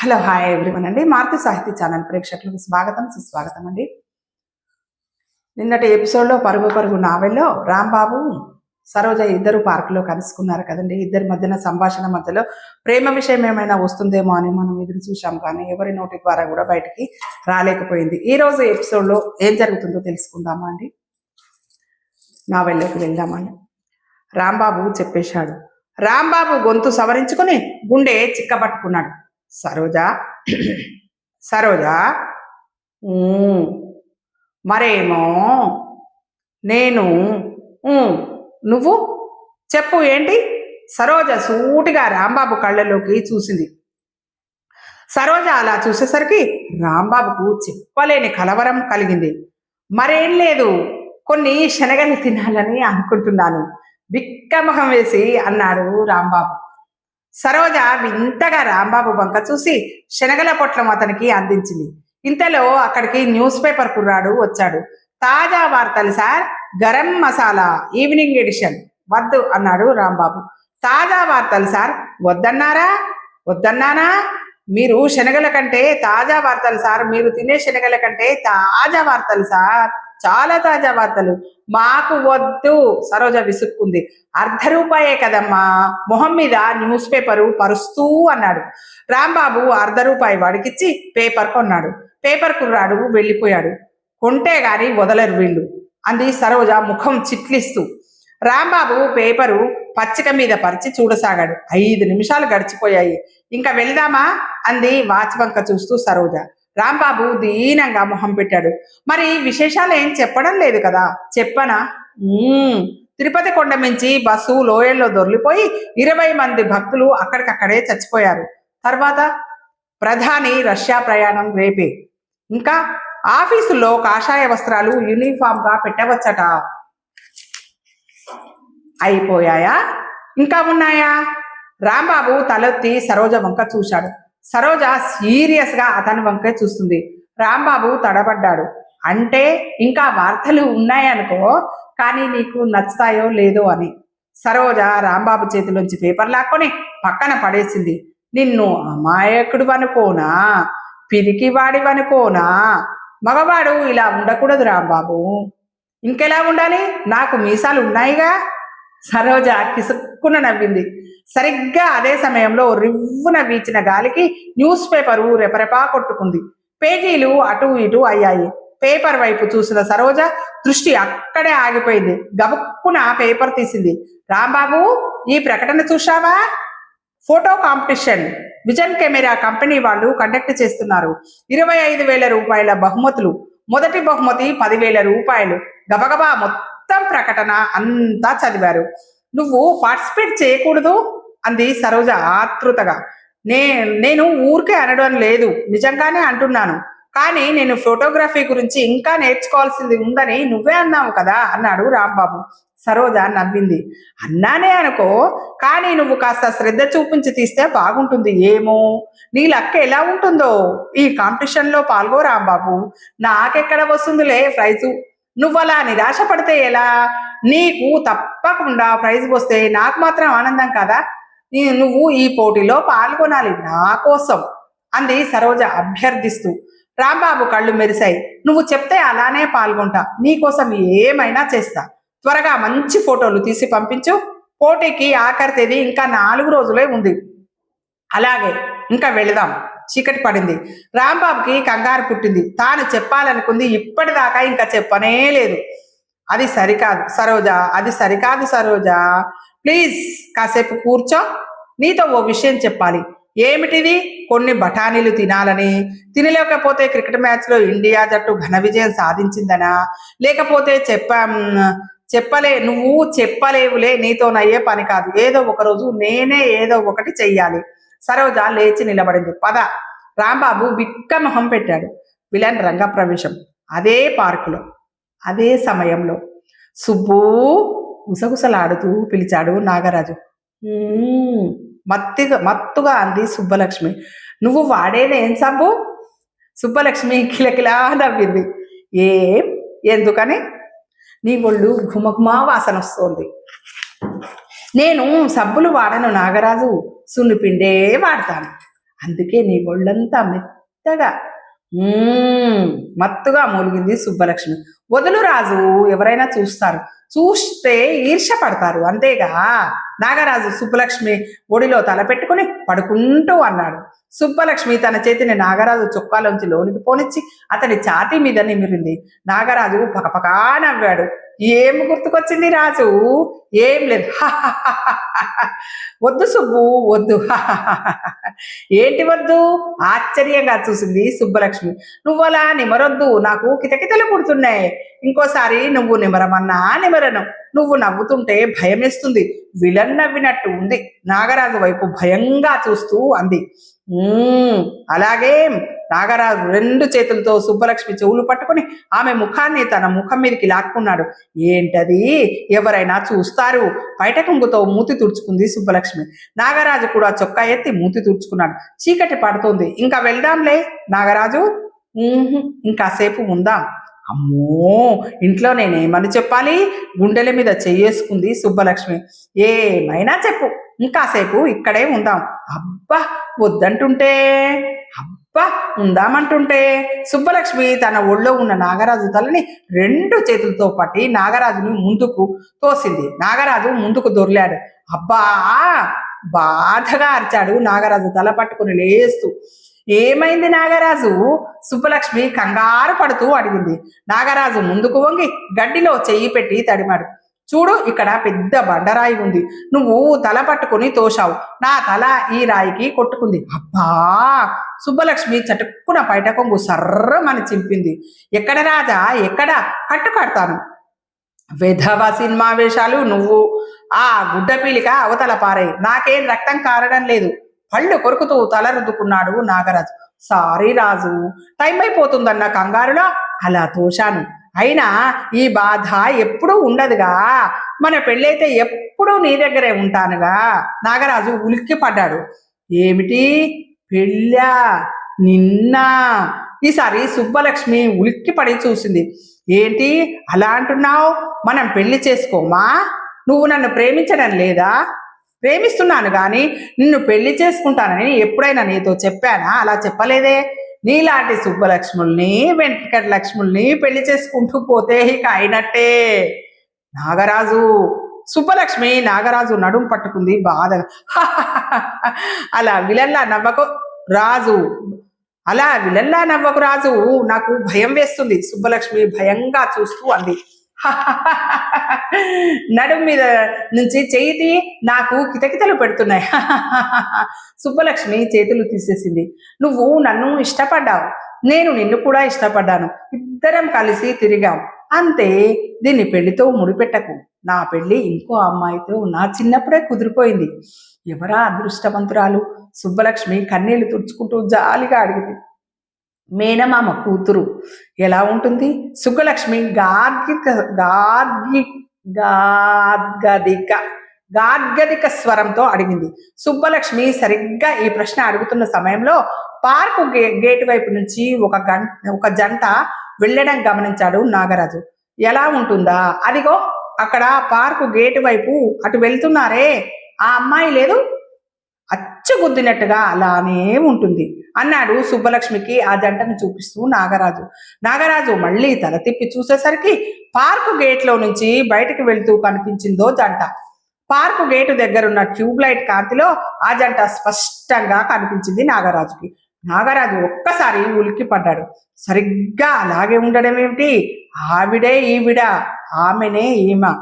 Hello hi everyone అండి. మారుతి సాహితీ channel ప్రేక్షకులకు స్వాగతం సుస్వాగతం అండి. నిన్నటి ఎపిసోడ్లో పరుగు పరుగు నావెల్లో రాంబాబు సరోజ ఇద్దరు పార్కులో కలుసుకున్నారు కదండి. ఇద్దరి మధ్యన సంభాషణ మధ్యలో ప్రేమ విషయం ఏమైనా వస్తుందేమో అని మనం ఎదురు చూసాం, కానీ ఎవరి నోటి ద్వారా కూడా బయటికి రాలేకపోయింది. ఈ రోజు ఎపిసోడ్లో ఏం జరుగుతుందో తెలుసుకుందామా అండి. నావెల్లోకి వెళ్దామండి. రాంబాబు చెప్పేశాడు. రాంబాబు గొంతు సవరించుకొని గుండె చిక్కబట్టుకున్నాడు. సరోజా సరోజా మరేమో నేను నువ్వు చెప్పు ఏంటి? సరోజ సూటిగా రాంబాబు కళ్ళలోకి చూసింది. సరోజ అలా చూసేసరికి రాంబాబుకు చెప్పలేని కలవరం కలిగింది. మరేం లేదు, కొన్ని శనగలు తినాలని అనుకుంటున్నాను, బిక్కమొహం వేసి అన్నాడు రాంబాబు. సరోజ వింతగా రాంబాబు బంక చూసి శనగల పొట్లం అతనికి అందించింది. ఇంతలో అక్కడికి న్యూస్ పేపర్ కుర్రాడు వచ్చాడు. తాజా వార్తలు sir, Garam Masala evening edition. వద్దు అన్నాడు రాంబాబు. తాజా వార్తలు సార్, వద్దన్నానా? మీరు శనగల కంటే తాజా వార్తలు సార్, మీరు తినే శనగల కంటే తాజా వార్తలు సార్, చాలా తాజా వార్తలు. మాకు వద్దు, సరోజ విసుక్కుంది. ₹1 కదమ్మా, మొహం మీద న్యూస్ పేపరు పరుస్తూ అన్నాడు. రాంబాబు ₹1 వాడికిచ్చి పేపర్ కొన్నాడు. పేపర్ కుర్రాడు వెళ్ళిపోయాడు. కొంటే గాని వదలరు వీళ్ళు అంది సరోజ ముఖం చిట్లిస్తూ. రాంబాబు పేపరు పచ్చిక మీద పరిచి చూడసాగాడు. 5 నిమిషాలు గడిచిపోయాయి. ఇంకా వెళ్దామా అంది వాచ్ వంక చూస్తూ సరోజ. రాంబాబు దీనంగా మొహం పెట్టాడు. మరి విశేషాలు ఏం చెప్పడం లేదు కదా? చెప్పనా? తిరుపతి కొండ మించి బస్సు లోయల్లో దొర్లిపోయి 20 మంది భక్తులు అక్కడికక్కడే చచ్చిపోయారు. తర్వాత ప్రధాని రష్యా ప్రయాణం రేపే. ఇంకా ఆఫీసుల్లో కాషాయ వస్త్రాలు యూనిఫామ్గా పెట్టవచ్చట. అయిపోయాయా? ఇంకా ఉన్నాయా? రాంబాబు తలెత్తి సరోజ వంక చూశాడు. సరోజ సీరియస్ గా అతని వంకే చూస్తుంది. రాంబాబు తడబడ్డాడు. అంటే ఇంకా వార్తలు ఉన్నాయనుకో, కానీ నీకు నచ్చుతాయో లేదో అని. సరోజ రాంబాబు చేతిలోంచి పేపర్ లాక్కొని పక్కన పడేసింది. నిన్ను అమాయకుడు అనుకోనా, పిరికివాడివనుకోనా? మగవాడు ఇలా ఉండకూడదు రాంబాబు. ఇంకెలా ఉండాలి? నాకు మీసాలు ఉన్నాయిగా. సరోజ కిసుక్కున నవ్వింది. సరిగ్గా అదే సమయంలో రివ్వున వీచిన గాలికి న్యూస్ పేపరు రెపరెపా కొట్టుకుంది. పేజీలు అటు ఇటు అయ్యాయి. పేపర్ వైపు చూసిన సరోజ దృష్టి అక్కడే ఆగిపోయింది. గబుక్కున పేపర్ తీసింది. రాంబాబు, ఈ ప్రకటన చూశావా? Photo competition vision camera company వాళ్ళు కండక్ట్ చేస్తున్నారు. ₹25,000 బహుమతులు. మొదటి బహుమతి ₹10,000. గబగబా మొత్తం ప్రకటన అంతా చదివారు. నువ్వు పార్టిసిపేట్ చేయకూడదు అంది సరోజ ఆతృతగా. నేను ఊరికే అనడం లేదు, నిజంగానే అంటున్నాను. కానీ నేను ఫోటోగ్రఫీ గురించి ఇంకా నేర్చుకోవాల్సింది ఉందని నువ్వే అన్నావు కదా అన్నాడు రాంబాబు. సరోజ నవ్వింది. అన్నానే అనుకో, కానీ నువ్వు కాస్త శ్రద్ధ చూపించి తీస్తే బాగుంటుంది. ఏమో నీ లక్క ఎలా ఉంటుందో. ఈ కాంపిటీషన్లో పాల్గో రాంబాబు. నాకెక్కడ వస్తుందిలే ప్రైజు. నువ్వలా నిరాశ పడితే ఎలా? నీకు తప్పకుండా ప్రైజ్ వస్తే నాకు మాత్రం ఆనందం కదా. నువ్వు ఈ పోటీలో పాల్గొనాలి నా కోసం అంది సరోజ అభ్యర్థిస్తూ. రాంబాబు కళ్ళు మెరిశాయి. నువ్వు చెప్తే అలానే పాల్గొంటా, నీకోసం ఏమైనా చేస్తా. త్వరగా మంచి ఫోటోలు తీసి పంపించు. పోటీకి ఆఖరి తేదీ ఇంకా 4 రోజులే ఉంది. అలాగే, ఇంకా వెళదాం. చీకటి పడింది. రాంబాబుకి కంగారు పుట్టింది. తాను చెప్పాలనుకుంది ఇప్పటిదాకా ఇంకా చెప్పనే లేదు. అది సరికాదు సరోజ, ప్లీజ్ కాసేపు కూర్చో. నీతో ఓ విషయం చెప్పాలి. ఏమిటిది? కొన్ని బఠానీలు తినాలని, తినలేకపోతే క్రికెట్ మ్యాచ్లో ఇండియా జట్టు ఘన విజయం సాధించిందనా, లేకపోతే నువ్వు చెప్పలేవులే, నీతోనయ్యే పని కాదు. ఏదో ఒకరోజు నేనే ఏదో ఒకటి చెయ్యాలి. సరోజ లేచి నిలబడింది. పద. రాంబాబు బిక్క మొహం పెట్టాడు. విలన్ రంగప్రవేశం. అదే పార్కులో అదే సమయంలో సుబ్బు గుసగుసలాడుతూ పిలిచాడు నాగరాజు. మత్తుగా అంది సుబ్బలక్ష్మి. నువ్వు వాడేదేం సబ్బు? సుబ్బలక్ష్మి కిలకిలా నవ్వింది. ఎందుకని? నీ ఒళ్ళు ఘుమఘుమా వాసన వస్తోంది. నేను సబ్బులు వాడను నాగరాజు, సున్నిపిండే వాడతాను. అందుకే నీ ఒళ్ళంతా మెత్తగా మత్తుగా మూలిగింది సుబ్బలక్ష్మి. వదులు రాజు, ఎవరైనా చూస్తారు, చూస్తే ఈర్ష్య పడతారు అంతేగా. నాగరాజు సుబ్బలక్ష్మి ఒడిలో తలపెట్టుకుని పడుకుంటూ అన్నాడు. సుబ్బలక్ష్మి తన చేతిని నాగరాజు చొక్కాలోంచి లోనికి పోనిచ్చి అతని ఛాతీ మీద నిమిరింది. నాగరాజు పకపకా నవ్వాడు. ఏం గుర్తుకొచ్చింది రాజు? ఏం లేదు. వద్దు సుబ్బు, వద్దు. ఏంటి వద్దు? ఆశ్చర్యంగా చూసింది సుబ్బలక్ష్మి. నువ్వలా నిమరొద్దు, నాకు కితకితలు పుడుతున్నాయి. ఇంకోసారి నువ్వు నిమరమన్నా నిమరను. నువ్వు నవ్వుతుంటే భయమేస్తుంది. విలన్ నవ్వినట్టు ఉంది. నాగరాజు వైపు భయంగా చూస్తూ అంది. అలాగే. నాగరాజు 2 చేతులతో సుబ్బలక్ష్మి చెవులు పట్టుకుని ఆమె ముఖాన్ని తన ముఖం మీదకి లాక్కున్నాడు. ఏంటది? ఎవరైనా చూస్తారు. బయట కుంగుతో మూతి తుడుచుకుంది సుబ్బలక్ష్మి. నాగరాజు కూడా చొక్కా ఎత్తి మూతి తుడుచుకున్నాడు. చీకటి పడుతుంది, ఇంకా వెళ్దాంలే. నాగరాజు ఇంకాసేపు ఉందాం. అమ్మో, ఇంట్లో నేనేమని చెప్పాలి? గుండెల మీద చెయ్యేసుకుంది సుబ్బలక్ష్మి. ఏమైనా చెప్పు, ఇంకాసేపు ఇక్కడే ఉందాం. అబ్బా, వద్దంటుంటే, అబ్బా ఉందామంటుంటే. సుబ్బలక్ష్మి తన ఒళ్ళో ఉన్న నాగరాజు తలని 2 చేతులతో పట్టి నాగరాజుని ముందుకు తోసింది. నాగరాజు ముందుకు దొర్లాడు. అబ్బా, బాధగా అరిచాడు నాగరాజు తల పట్టుకుని లేస్తూ. ఏమైంది నాగరాజు? సుబ్బలక్ష్మి కంగారు పడుతూ అడిగింది. నాగరాజు ముందుకు వంగి గడ్డిలో చెయ్యి పెట్టి తడిమాడు. చూడు, ఇక్కడ పెద్ద బండరాయి ఉంది. నువ్వు తల పట్టుకుని తోశావు. నా తల ఈ రాయికి కొట్టుకుంది. అబ్బా! సుబ్బలక్ష్మి చటుక్కున బయట కొంగు సర్రమని చింపింది. ఎక్కడ రాజా, ఎక్కడ? కట్టుకడతాను. వెధవ సినిమా వేషాలు నువ్వు. ఆ గుడ్డ పీలిక అవతల పారే. నాకేం రక్తం కారడం లేదు. పళ్ళు కొరుకుతూ తల రుద్దుకున్నాడు నాగరాజు. సారీ రాజు, టైం అయిపోతుందన్న కంగారులో అలా తోశాను. అయినా ఈ బాధ ఎప్పుడూ ఉండదుగా. మన పెళ్ళైతే ఎప్పుడూ నీ దగ్గరే ఉంటానుగా. నాగరాజు ఉలిక్కి పడ్డాడు. ఏమిటి పెళ్ళా? నిన్న? ఈసారి సుబ్బలక్ష్మి ఉలిక్కి పడి చూసింది. ఏంటి అలా అంటున్నావు? మనం పెళ్లి చేసుకోమా? నువ్వు నన్ను ప్రేమించడం లేదా? ప్రేమిస్తున్నాను కానీ నిన్ను పెళ్లి చేసుకుంటానని ఎప్పుడైనా నీతో చెప్పానా? అలా చెప్పలేదే. నీలాంటి సుబ్బలక్ష్ముల్ని, వెంకటలక్ష్ముల్ని పెళ్లి చేసుకుంటూ పోతే ఇక అయినట్టే. నాగరాజు. సుబ్బలక్ష్మి నాగరాజు నడుం పట్టుకుంది బాధగా. అలా విలల్లా నవ్వకు రాజు, అలా విలల్లా నవ్వకు రాజు, నాకు భయం వేస్తుంది. సుబ్బలక్ష్మి భయంగా చూస్తూ అంది. నడుం మీద నుంచి చేతి నాకు కితకితలు పెడుతున్నాయి. సుబ్బలక్ష్మి చేతులు తీసేసింది. నువ్వు నన్ను ఇష్టపడ్డావు, నేను నిన్ను కూడా ఇష్టపడ్డాను. ఇద్దరం కలిసి తిరిగాం అంతే. దీన్ని పెళ్లితో ముడిపెట్టకు. నా పెళ్లి ఇంకో అమ్మాయితో నా చిన్నప్పుడే కుదిరిపోయింది. ఎవరా అదృష్టవంతురాలు? సుబ్బలక్ష్మి కన్నీళ్లు తుడుచుకుంటూ జాలిగా అడిగింది. మేనమామ కూతురు. ఎలా ఉంటుంది? సుబ్బలక్ష్మి గాద్గదిక స్వరంతో అడిగింది. సుబ్బలక్ష్మి సరిగ్గా ఈ ప్రశ్న అడుగుతున్న సమయంలో పార్కు గేటు వైపు నుంచి ఒక జంట వెళ్ళడం గమనించాడు నాగరాజు. ఎలా ఉంటుందా? అదిగో అక్కడ పార్కు గేటు వైపు అటు వెళ్తున్నారే, ఆ అమ్మాయి లేదు, అచ్చుగుద్దినట్టుగా అలానే ఉంటుంది అన్నాడు సుబ్బలక్ష్మికి ఆ జంటను చూపిస్తూ నాగరాజు. నాగరాజు మళ్ళీ తల తిప్పి చూసేసరికి పార్కు గేట్లో నుంచి బయటికి వెళ్తూ కనిపించిందో జంట. పార్కు గేటు దగ్గరున్న ట్యూబ్ లైట్ కాంతిలో ఆ జంట స్పష్టంగా కనిపించింది నాగరాజుకి. నాగరాజు ఒక్కసారి ఉలిక్కి పడ్డాడు. సరిగ్గా అలాగే ఉండడం ఏమిటి? ఆవిడే ఈవిడ, ఆమెనే ఈమె.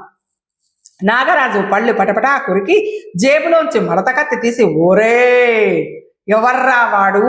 నాగరాజు పళ్ళు పటపటా కొరికి జేబులోంచి మడత కత్తి తీసి, ఓరే ఎవర్రా వాడు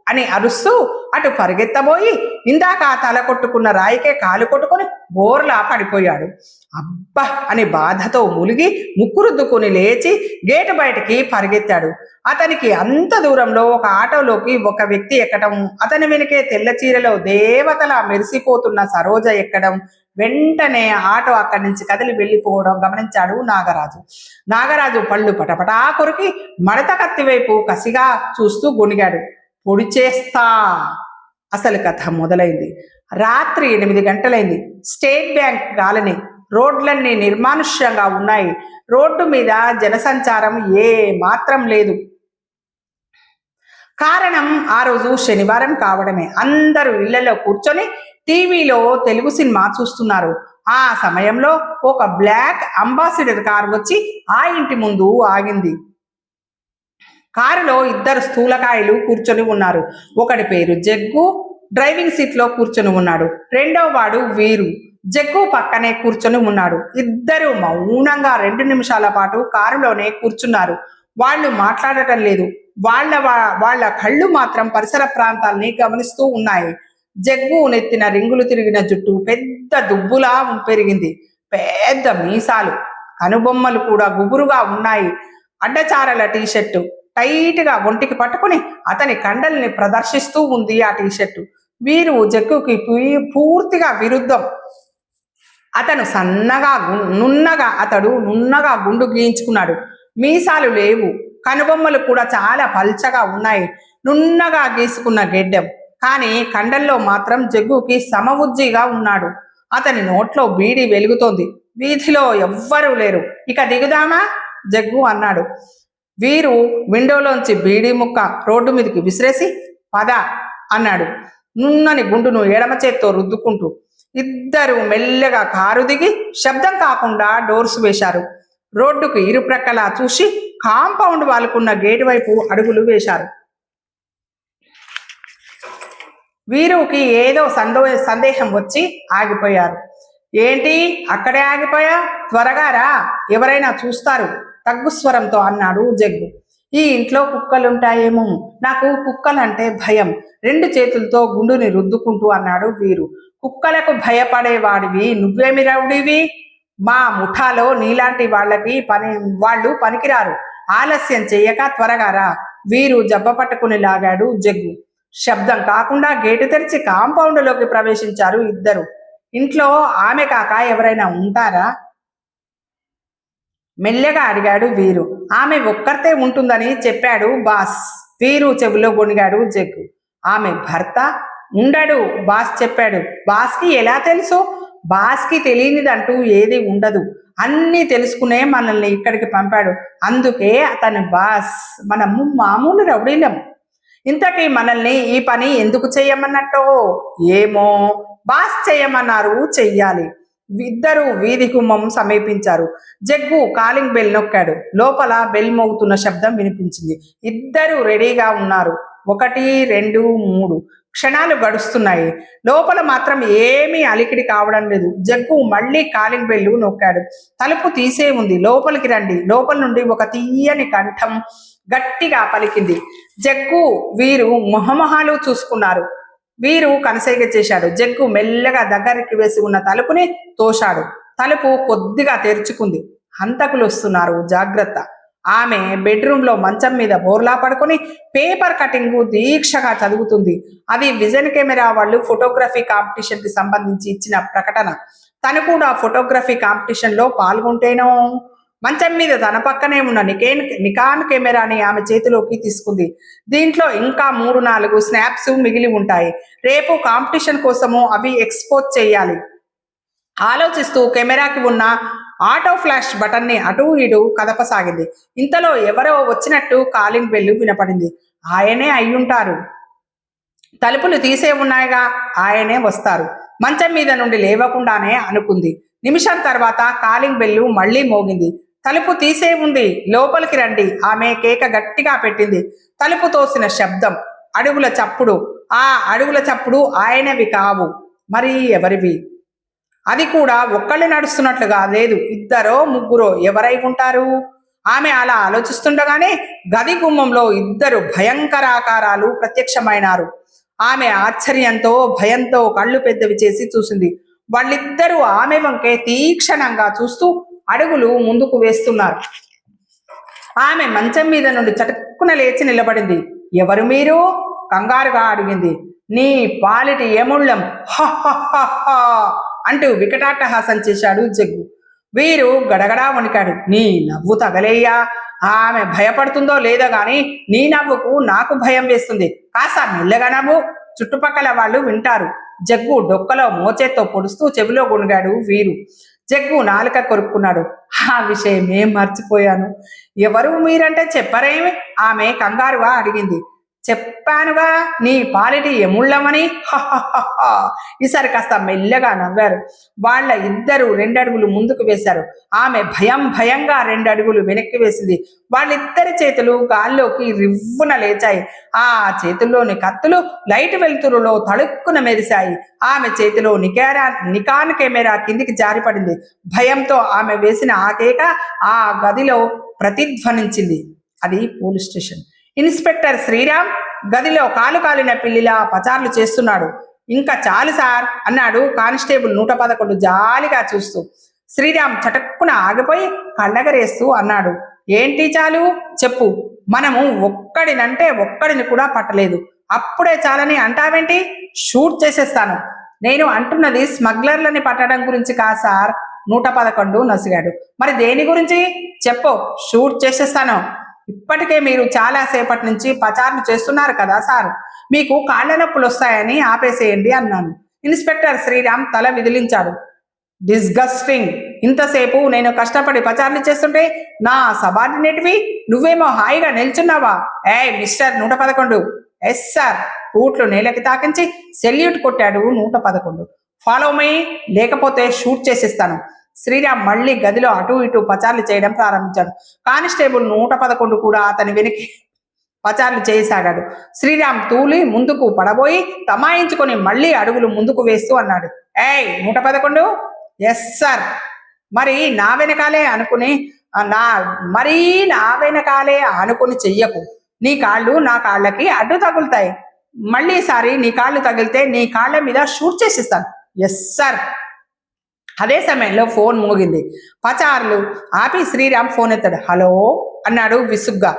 అని అరుస్తూ అటు పరిగెత్తబోయి ఇందాక తల కొట్టుకున్న రాయికే కాలు కొట్టుకుని బోర్లా పడిపోయాడు. అబ్బా అని బాధతో ములిగి ముక్కురుద్దుకుని లేచి గేటు బయటికి పరిగెత్తాడు. అతనికి అంత దూరంలో ఒక ఆటోలోకి ఒక వ్యక్తి ఎక్కడం, అతని వెనుకే తెల్ల చీరలో దేవతలా మెరిసిపోతున్న సరోజ ఎక్కడం, వెంటనే ఆటో అక్కడి నుంచి కదిలి వెళ్ళిపోవడం గమనించాడు నాగరాజు. నాగరాజు పళ్ళు పటపటా కొరికి మడత కత్తి వైపు కసిగా చూస్తూ గొనిగాడు. పొడి చేస్తా. అసలు కథ మొదలైంది. రాత్రి 8 గంటలైంది. State bank colony. రోడ్లన్నీ నిర్మానుష్యంగా ఉన్నాయి. రోడ్డు మీద జనసంచారం ఏ మాత్రం లేదు. కారణం ఆ రోజు శనివారం కావడమే. అందరూ ఇళ్లలో కూర్చొని టీవీలో తెలుగు సినిమా చూస్తున్నారు. ఆ సమయంలో ఒక బ్లాక్ అంబాసిడర్ కారు వచ్చి ఆ ఇంటి ముందు ఆగింది. కారులో ఇద్దరు స్థూలకాయలు కూర్చొని ఉన్నారు. ఒకడి పేరు జగ్గు, డ్రైవింగ్ సీట్ లో కూర్చొని ఉన్నాడు. రెండో వాడు వీరు, జగ్గు పక్కనే కూర్చొని ఉన్నాడు. ఇద్దరు మౌనంగా 2 నిమిషాల పాటు కారులోనే కూర్చున్నారు. వాళ్ళు మాట్లాడటం లేదు. వాళ్ళ కళ్ళు మాత్రం పరిసర ప్రాంతాల్ని గమనిస్తూ ఉన్నాయి. జగ్గు నెత్తిన రింగులు తిరిగిన జుట్టు పెద్ద దుబ్బులా పెరిగింది. పెద్ద మీసాలు, కనుబొమ్మలు కూడా గుబురుగా ఉన్నాయి. అడ్డచారల టీషర్టు టైట్ గా ఒంటికి పట్టుకుని అతని కండల్ని ప్రదర్శిస్తూ ఉంది ఆ టీషర్టు. వీరు జగ్గుకి పూర్తిగా విరుద్ధం. అతడు నున్నగా గుండు గీయించుకున్నాడు. మీసాలు లేవు. కనుబొమ్మలు కూడా చాలా పల్చగా ఉన్నాయి. నున్నగా గీసుకున్న గెడ్డెం. కానీ కండల్లో మాత్రం జగ్గుకి సమవుజ్జిగా ఉన్నాడు. అతని నోట్లో బీడి వెలుగుతోంది. వీధిలో ఎవ్వరూ లేరు. ఇక దిగుదామా? జగ్గు అన్నాడు. వీరు విండోలోంచి బీడీ ముక్క రోడ్డు మీదకి విసిరేసి పద అన్నాడు, నున్నని గుండును ఎడమ చేత్తో రుద్దుకుంటూ. ఇద్దరు మెల్లగా కారు దిగి శబ్దం కాకుండా డోర్స్ వేశారు. రోడ్డుకు ఇరుప్రక్కలా చూసి కాంపౌండ్ వాళ్ళకున్న గేటు వైపు అడుగులు వేశారు. వీరుకి ఏదో సందేహం వచ్చి ఆగిపోయారు. ఏంటి అక్కడే ఆగిపోయా? త్వరగా రా, ఎవరైనా చూస్తారు తగ్గు స్వరంతో అన్నాడు జగ్గు. ఈ ఇంట్లో కుక్కలుంటాయేమో, నాకు కుక్కలంటే భయం. 2 చేతులతో గుండుని రుద్దుకుంటూ అన్నాడు వీరు. కుక్కలకు భయపడేవాడివి నువ్వేమి రౌడివి? మా ముఠాలో నీలాంటి వాళ్ళు పనికిరారు. ఆలస్యం చెయ్యక త్వరగా రా. వీరు జబ్బ పట్టుకుని లాగాడు జగ్గు. శబ్దం కాకుండా గేటు తెరిచి కాంపౌండ్లోకి ప్రవేశించారు ఇద్దరు. ఇంట్లో ఆమె కాక ఎవరైనా ఉంటారా? మెల్లగా అడిగాడు వీరు. ఆమె ఒక్కరితే ఉంటుందని చెప్పాడు బాస్. వీరు చెవిలో గొనిగాడు జగ్గు. ఆమె భర్త ఉండడు, బాస్ చెప్పాడు. బాస్కి ఎలా తెలుసు? బాస్కి తెలియనిదంటూ ఏది ఉండదు. అన్నీ తెలుసుకునే మనల్ని ఇక్కడికి పంపాడు. అందుకే అతను బాస్. మనము మామూలు రౌడీలం. ఇంతకీ మనల్ని ఈ పని ఎందుకు చెయ్యమన్నట్టో ఏమో. బాస్ చెయ్యమన్నారు, చెయ్యాలి. ఇద్దరు వీధి గుమ్మం సమీపించారు. జగ్గు కాలింగ్ బెల్ నొక్కాడు. లోపల బెల్ మోగుతున్న శబ్దం వినిపించింది. ఇద్దరు రెడీగా ఉన్నారు. 1, 2, 3 క్షణాలు గడుస్తున్నాయి. లోపల మాత్రం ఏమీ అలికిడి కావడం లేదు. జగ్గు మళ్ళీ కాలింగ్ బెల్ నొక్కాడు. తలుపు తీసే ఉంది, లోపలికి రండి. లోపల నుండి ఒక తీయని కంఠం గట్టిగా పలికింది. జగ్గు వీరు మొహమొహాలు చూసుకున్నారు. వీరు కనసైగ చేశాడు. జగ్గు మెల్లగా దగ్గరికి వేసి ఉన్న తలుపుని తోశాడు. తలుపు కొద్దిగా తెరుచుకుంది. హంతకులు వస్తున్నారు, జాగ్రత్త. ఆమె బెడ్రూమ్లో మంచం మీద బోర్లా పడుకొని పేపర్ కటింగ్ దీక్షగా చదువుతుంది. అది విజన్ కెమెరా వాళ్ళు ఫోటోగ్రఫీ కాంపిటీషన్కి సంబంధించి ఇచ్చిన ప్రకటన. తను కూడా ఫోటోగ్రఫీ కాంపిటీషన్లో పాల్గొంటేనో. మంచం మీద తన పక్కనే ఉన్న నికాన్ కెమెరాని ఆమె చేతిలోకి తీసుకుంది. దీంట్లో ఇంకా 3-4 స్నాప్స్ మిగిలి ఉంటాయి. రేపు కాంపిటీషన్ కోసము అవి ఎక్స్పోజ్ చేయాలి. ఆలోచిస్తూ కెమెరాకి ఉన్న ఆటో ఫ్లాష్ బటన్ని అటూ ఇటూ కదపసాగింది. ఇంతలో ఎవరో వచ్చినట్టు కాలింగ్ బెల్లు వినపడింది. ఆయనే అయ్యుంటారు. తలుపులు తీసే ఉన్నాయిగా, ఆయనే వస్తారు. మంచం మీద నుండి లేవకుండానే అనుకుంది. నిమిషం తర్వాత కాలింగ్ బెల్లు మళ్ళీ మోగింది. తలుపు తీసే ఉంది, లోపలికి రండి. ఆమె కేక గట్టిగా పెట్టింది. తలుపు తోసిన శబ్దం, అడుగుల చప్పుడు. ఆ అడుగుల చప్పుడు ఆయనవి కావు, మరి ఎవరివి? అది కూడా ఒక్కళ్ళు నడుస్తున్నట్లుగా లేదు, 2, 3 ఎవరై ఉంటారు? ఆమె అలా ఆలోచిస్తుండగానే గది గుమ్మంలో 2 భయంకరాకారాలు ప్రత్యక్షమైనారు. ఆమె ఆశ్చర్యంతో భయంతో కళ్ళు పెద్దవి చేసి చూసింది. వాళ్ళిద్దరూ ఆమె వంకే తీక్షణంగా చూస్తూ అడుగులు ముందుకు వేస్తున్నారు. ఆమె మంచం మీద నుండి చటుక్కున లేచి నిలబడింది. ఎవరు మీరు? కంగారుగా అడిగింది. నీ పాలిటి ఏముళ్ళం అంటూ వికటాట్టహాసం చేశాడు జగ్గు. వీరు గడగడా వణికాడు. నీ నవ్వు తగలేయ్యా. ఆమె భయపడుతుందో లేదో గాని నీ నవ్వుకు నాకు భయం వేస్తుంది. కాస్త మెల్లగా నవ్వు, చుట్టుపక్కల వాళ్ళు వింటారు. జగ్గు డొక్కలో మోచేత్తో పొడుస్తూ చెవిలో గొణిగాడు వీరు. జగ్గు నాలుక కొరుక్కున్నాడు. ఆ విషయమే మర్చిపోయాను. ఎవరు మీరంటే చెప్పరేమి? ఆమె కంగారుగా అడిగింది. చెప్పానుగా నీ పాలిటి ఎముళ్ళమని. హహహహ. ఈసారి కాస్త మెల్లగా నవ్వారు. వాళ్ళ ఇద్దరు 2 అడుగులు ముందుకు వేశారు. ఆమె భయంగా 2 అడుగులు వెనక్కి వేసింది. వాళ్ళిద్దరి చేతులు గాల్లోకి రివ్వున లేచాయి. ఆ చేతుల్లోని కత్తులు లైట్ వెలుతురులో తళుక్కున మెరిశాయి. ఆమె చేతిలో నికాన్ కెమెరా కిందికి జారిపడింది. భయంతో ఆమె వేసిన ఆ కేక ఆ గదిలో ప్రతిధ్వనించింది. అది పోలీస్ స్టేషన్. ఇన్స్పెక్టర్ శ్రీరామ్ గదిలో కాలు కాలిన పిల్లిలా పచార్లు చేస్తున్నాడు. ఇంకా చాలు సార్ అన్నాడు కానిస్టేబుల్ 111 జాలిగా చూస్తూ. శ్రీరామ్ చటక్కున ఆగిపోయి కళ్ళగరేస్తూ అన్నాడు, ఏంటి చాలు చెప్పు. మనము ఒక్కడినంటే ఒక్కడిని కూడా పట్టలేదు, అప్పుడే చాలని అంటావేంటి? షూట్ చేసేస్తాను. నేను అంటున్నది స్మగ్లర్లని పట్టడం గురించి కాదు సార్. 111 నసిగాడు. మరి దేని గురించి చెప్పు, షూట్ చేసేస్తాను. ఇప్పటికే మీరు చాలా సేపటి నుంచి పచార్లు చేస్తున్నారు కదా సార్, మీకు కాళ్ళ నొప్పులు వస్తాయని ఆపేసేయండి అన్నాను. ఇన్స్పెక్టర్ శ్రీరామ్ తల విదిలించాడు. డిస్గస్టింగ్. ఇంతసేపు నేను కష్టపడి పచార్లు చేస్తుంటే నా సబార్డినేట్వి నువ్వేమో హాయిగా నిల్చున్నావా? మిస్టర్ 111. Yes sir. బూట్లు నేలకి తాకించి సెల్యూట్ కొట్టాడు 111. ఫాలో మీ, లేకపోతే షూట్ చేసేస్తాను. శ్రీరామ్ మళ్ళీ గదిలో అటు ఇటు పచార్లు చేయడం ప్రారంభించాడు. కానిస్టేబుల్ 111 కూడా అతని వెనక్కి పచార్లు చేయసాగాడు. శ్రీరామ్ తూలి ముందుకు పడబోయి తమాయించుకొని మళ్ళీ అడుగులు ముందుకు వేస్తూ అన్నాడు, 111. Yes sir. మరి నా వెనకాలే అనుకుని చెయ్యకు. నీ కాళ్ళు నా కాళ్ళకి అడ్డు తగులుతాయి. మళ్ళీసారి నీ కాళ్ళు తగిలితే నీ కాళ్ళ మీద షూట్ చేసిస్తాను. Yes sir. అదే సమయంలో ఫోన్ మోగింది. పచార్లు ఆపి శ్రీరామ్ ఫోన్ ఎత్తాడు. హలో అన్నాడు విసుగ్గా.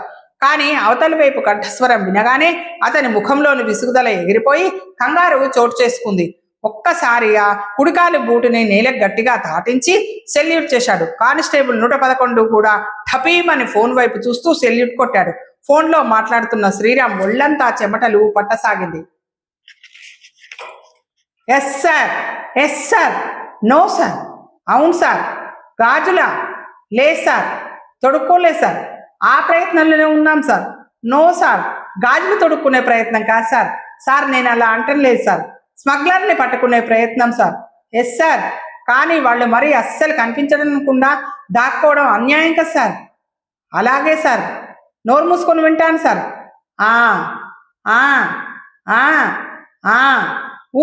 కానీ అవతల వైపు కంఠస్వరం వినగానే అతని ముఖంలోని విసుగుదల ఎగిరిపోయి కంగారు చోటు చేసుకుంది. ఒక్కసారిగా కుడికాలు బూటుని నేలకు గట్టిగా తాటించి సెల్యూట్ చేశాడు. కానిస్టేబుల్ 111 కూడా ఠపీమని ఫోన్ వైపు చూస్తూ సెల్యూట్ కొట్టాడు. ఫోన్లో మాట్లాడుతున్న శ్రీరామ్ ఒళ్ళంతా చెమటలు పట్టసాగింది. Yes sir. Yes sir. No sir. అవును సార్. గాజులా? లేదు సార్. తొడుక్కోలేదు సార్. ఆ ప్రయత్నంలోనే ఉన్నాం సార్. నో సార్, గాజులు తొడుక్కునే ప్రయత్నం కాదు సార్. సార్ నేను అలా అంటం లేదు సార్. స్మగ్లర్ని పట్టుకునే ప్రయత్నం సార్. Yes sir. కానీ వాళ్ళు మరీ అస్సలు కనిపించకుండా దాక్కోవడం అన్యాయం కదా సార్. అలాగే సార్. నోరు మూసుకొని వింటాను సార్.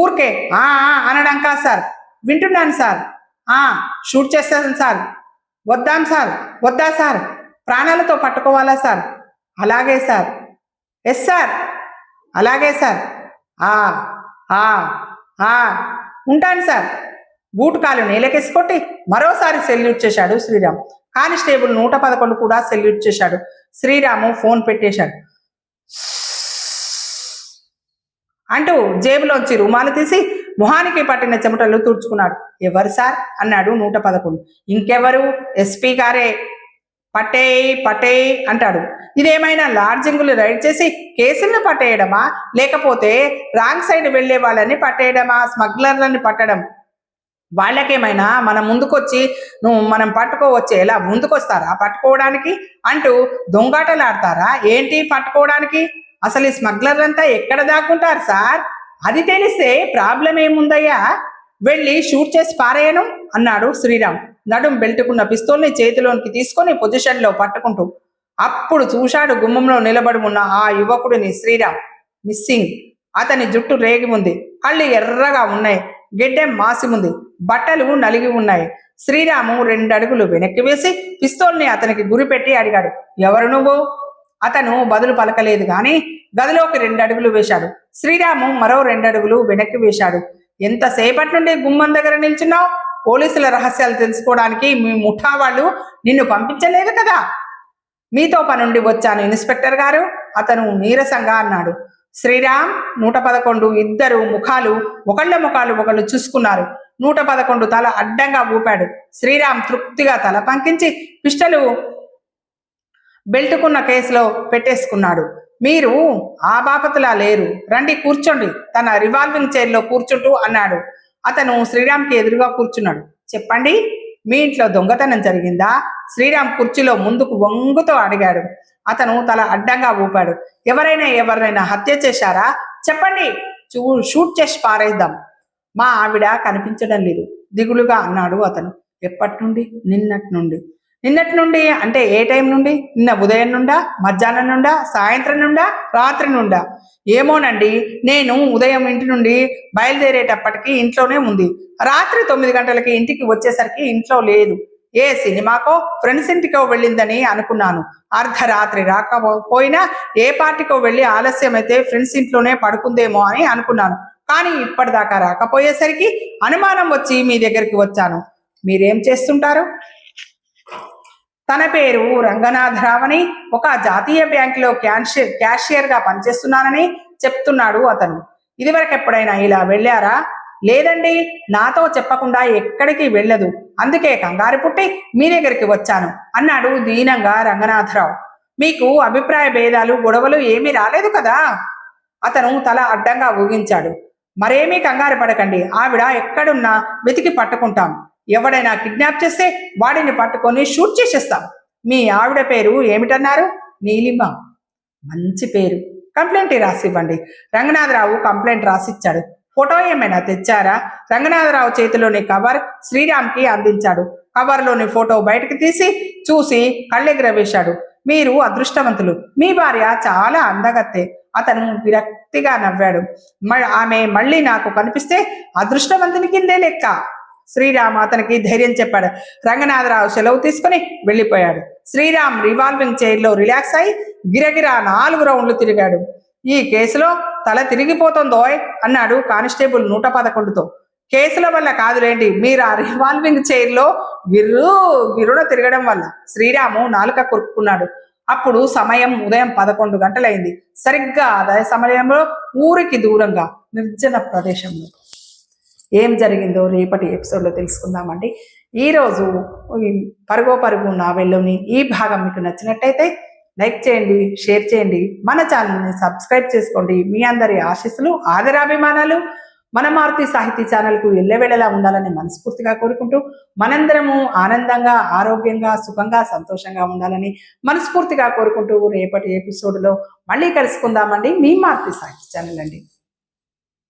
ఊరికే అనడం కాదు సార్. వింటున్నాను సార్. షూట్ చేస్తాను సార్. వద్దా సార్. ప్రాణాలతో పట్టుకోవాలా సార్? అలాగే సార్. Yes sir. అలాగే సార్. ఉంటాను సార్. బూట్ కాలు నేలకేసి కొట్టి మరోసారి సెల్యూట్ చేశాడు శ్రీరామ్. కానిస్టేబుల్ 111 కూడా సెల్యూట్ చేశాడు. శ్రీరాము ఫోన్ పెట్టేశాడు. అంటూ జేబులోంచి రుమాలు తీసి మొహానికి పట్టిన చెమటలు తుడుచుకున్నాడు. ఎవరు సార్ అన్నాడు 111. ఇంకెవరు, ఎస్పీ గారే. పట్టేయ్ అంటాడు. ఇదేమైనా లాడ్జింగులు రైడ్ చేసి కేసులను పట్టేయడమా, లేకపోతే రాంగ్ సైడ్ వెళ్లే వాళ్ళని పట్టేయడమా? స్మగ్లర్లని పట్టడం. వాళ్ళకేమైనా మనం ముందుకొచ్చి మనం పట్టుకోవచ్చు, ఎలా ముందుకొస్తారా పట్టుకోవడానికి అంటూ దొంగాటలాడతారా ఏంటి పట్టుకోవడానికి? అసలు ఈ స్మగ్లర్లంతా ఎక్కడ దాక్కుంటారు సార్? అది తెలిస్తే ప్రాబ్లం ఏముందయ్యా, వెళ్ళి షూట్ చేసి పారేయను అన్నాడు శ్రీరామ్ నడుం బెల్టుకున్న పిస్తోల్ని చేతిలోనికి తీసుకొని పొజిషన్లో పట్టుకుంటూ. అప్పుడు చూశాడు గుమ్మంలో నిలబడి ఉన్న ఆ యువకుడిని శ్రీరామ్. మిస్సింగ్. అతని జుట్టు రేగి ఉంది, కళ్ళు ఎర్రగా ఉన్నాయి, గిడ్డెం మాసి ఉంది, బట్టలు నలిగి ఉన్నాయి. శ్రీరాము 2 అడుగులు వెనక్కి వేసి పిస్తోల్ని అతనికి గురిపెట్టి అడిగాడు, ఎవరు నువ్వు? అతను బదులు పలకలేదు గాని గదిలోకి 2 అడుగులు వేశాడు. శ్రీరాము మరో 2 అడుగులు వెనక్కి వేశాడు. ఎంతసేపటి నుండి గుమ్మం దగ్గర నిల్చున్నావు? పోలీసుల రహస్యాలు తెలుసుకోవడానికి మీ ముఠా వాళ్ళు నిన్ను పంపించలేదు కదా. మీతో పనుండి వచ్చాను ఇన్స్పెక్టర్ గారు, అతను నీరసంగా అన్నాడు. శ్రీరామ్ 111 ఇద్దరు ముఖాలు ఒకళ్ళు చూసుకున్నారు. 111 తల అడ్డంగా ఊపాడు. శ్రీరామ్ తృప్తిగా తల పంకించి పిస్టలు బెల్టుకున్న కేసులో పెట్టేసుకున్నాడు. మీరు ఆ బాపతులా లేరు, రండి కూర్చోండి, తన రివాల్వింగ్ చైర్లో కూర్చుంటూ అన్నాడు. అతను శ్రీరామ్కి ఎదురుగా కూర్చున్నాడు. చెప్పండి, మీ ఇంట్లో దొంగతనం జరిగిందా? శ్రీరామ్ కుర్చీలో ముందుకు వంగుతో అడిగాడు. అతను తల అడ్డంగా ఊపాడు. ఎవరైనా హత్య చేశారా? చెప్పండి, షూట్ చేసి పారేద్దాం. మా ఆవిడ కనిపించడం లేదు, దిగులుగా అన్నాడు అతను. ఎప్పటి నుండి? నిన్నటి నుండి అంటే ఏ టైం నుండి? నిన్న ఉదయం నుండా, మధ్యాహ్నం నుండా, సాయంత్రం నుండా, రాత్రి నుండా? ఏమోనండి, నేను ఉదయం ఇంటి నుండి బయలుదేరేటప్పటికి ఇంట్లోనే ఉంది. రాత్రి 9 గంటలకి ఇంటికి వచ్చేసరికి ఇంట్లో లేదు. ఏ సినిమాకో ఫ్రెండ్స్ ఇంటికో వెళ్ళిందని అనుకున్నాను. అర్ధరాత్రి రాకపోయినా ఏ పార్టీకో వెళ్ళి ఆలస్యమైతే ఫ్రెండ్స్ ఇంట్లోనే పడుకుందేమో అని అనుకున్నాను. కానీ ఇప్పటిదాకా రాకపోయేసరికి అనుమానం వచ్చి మీ దగ్గరికి వచ్చాను. మీరేం చేస్తుంటారు? తన పేరు రంగనాథరావు అని, ఒక జాతీయ బ్యాంకులో క్యాషియర్గా పనిచేస్తున్నానని చెప్తున్నాడు అతను. ఇదివరకు ఎప్పుడైనా ఇలా వెళ్ళారా? లేదండి, నాతో చెప్పకుండా ఎక్కడికి వెళ్ళదు, అందుకే కంగారు పుట్టి మీ దగ్గరికి వచ్చాను అన్నాడు దీనంగా రంగనాథరావు. మీకు అభిప్రాయ భేదాలు, గొడవలు ఏమీ రాలేదు కదా? అతను తల అడ్డంగా ఊగించాడు. మరేమీ కంగారు పడకండి, ఆవిడ ఎక్కడున్నా వెతికి పట్టుకుంటాం. ఎవడైనా కిడ్నాప్ చేస్తే వాడిని పట్టుకొని షూట్ చేసేస్తాం. మీ ఆవిడ పేరు ఏమిటన్నారు? నీలిమ. మంచి పేరు. కంప్లైంట్ రాసివ్వండి. రంగనాథరావు కంప్లైంట్ రాసిచ్చాడు. ఫోటో ఏమైనా తెచ్చారా? రంగనాథరావు చేతిలోని కవర్ శ్రీరామ్కి అందించాడు. కవర్లోని ఫోటో బయటకు తీసి చూసి కళ్ళెగరవేశాడు. మీరు అదృష్టవంతులు, మీ భార్య చాలా అందగత్తే. అతను విరక్తిగా నవ్వాడు. ఆమె మళ్ళీ నాకు కనిపిస్తే అదృష్టవంతుని కిందే లెక్క. శ్రీరామ్ అతనికి ధైర్యం చెప్పాడు. రంగనాథరావు సెలవు తీసుకుని వెళ్ళిపోయాడు. శ్రీరామ్ రివాల్వింగ్ చైర్లో రిలాక్స్ అయి గిరగిరా 4 రౌండ్లు తిరిగాడు. ఈ కేసులో తల తిరిగిపోతుందోయ్ అన్నాడు కానిస్టేబుల్ 111తో. కేసుల వల్ల కాదులేండి, మీరు ఆ రివాల్వింగ్ చైర్లో గిరున తిరగడం వల్ల. శ్రీరాము నాలుక కొరుక్కున్నాడు. అప్పుడు సమయం ఉదయం 11 గంటలైంది. సరిగ్గా అదే సమయంలో ఊరికి దూరంగా నిర్జన ప్రదేశంలో. ఏం జరిగిందో రేపటి ఎపిసోడ్లో తెలుసుకుందామండి. ఈరోజు పరుగో పరుగు నావెల్లోని ఈ భాగం మీకు నచ్చినట్టయితే లైక్ చేయండి, షేర్ చేయండి, మన ఛానల్ని సబ్స్క్రైబ్ చేసుకోండి. మీ అందరి ఆశీస్సులు, ఆదరాభిమానాలు మన మారుతి సాహితీ ఛానల్కు ఎల్లవేళలా ఉండాలని మనస్ఫూర్తిగా కోరుకుంటూ, మనందరము ఆనందంగా, ఆరోగ్యంగా, సుఖంగా, సంతోషంగా ఉండాలని మనస్ఫూర్తిగా కోరుకుంటూ రేపటి ఎపిసోడ్లో మళ్ళీ కలుసుకుందామండి. మీ మారుతి సాహితీ ఛానల్ అండి.